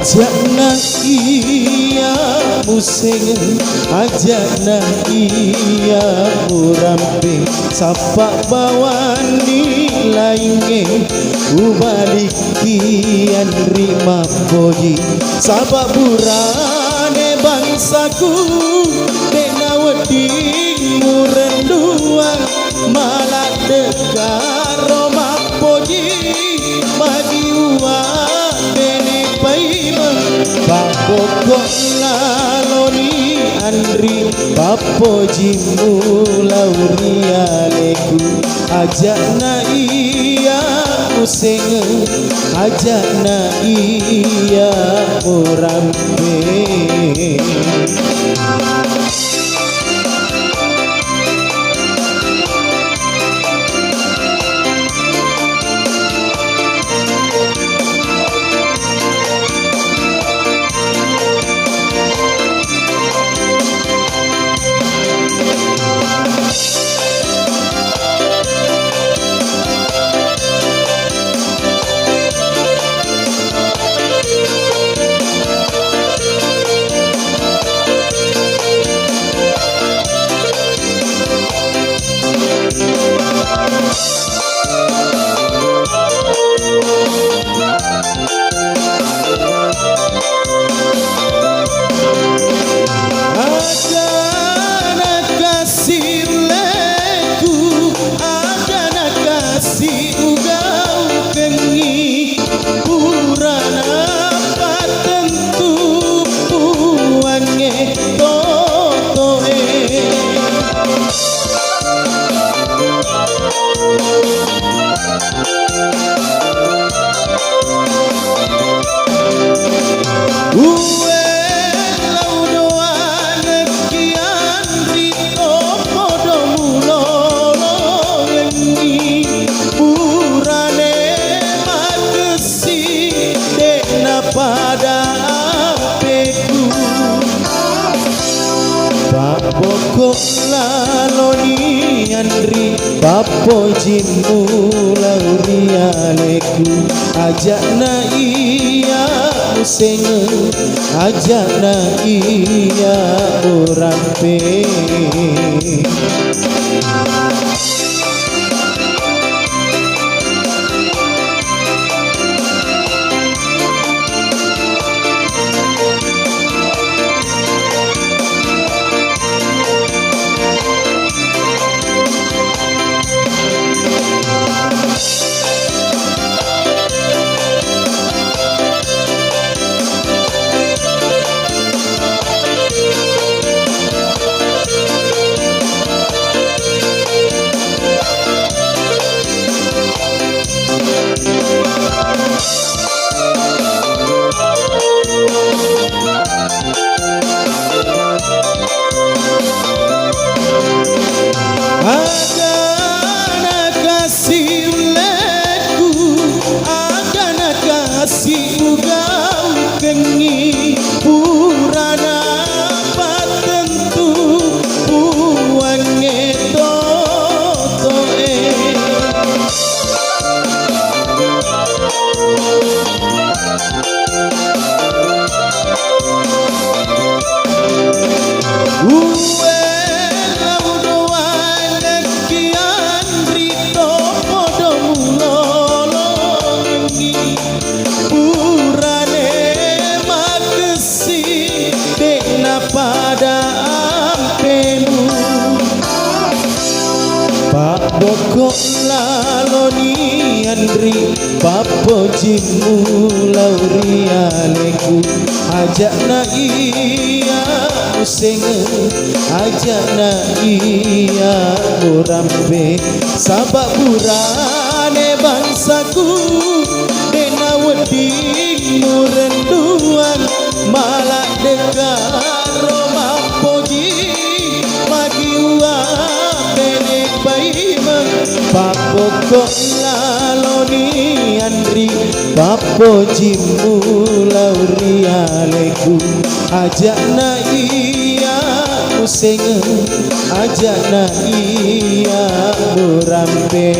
Ajakna iya musing, ajakna iya murampe, sapa bawani lainge ubalik kian rima poji, sapa burane bangsaku dena wedi murenduang malah dekaro mapoji bagi uang bene paimang bakokok laloni andri bapoji mulaulialeku ajakna iya museng ajakna iya murampe. Bokok laloni andri bapoji mulaulialeku ajakna iya museng ajakna iya murampe. Agana kasih leku, agana kasih ugau kengi, purana patentu puange totoe. Bokok laloni andri bapoji mulaulialeku ajakna iya museng ajakna iya murampe, sabak burane bangsaku dena wedi murenduang malah dekaro mapoji bagi uang Bokok laloni andri bapoji mulaulialeku ajakna iya museng ajakna iya murampe.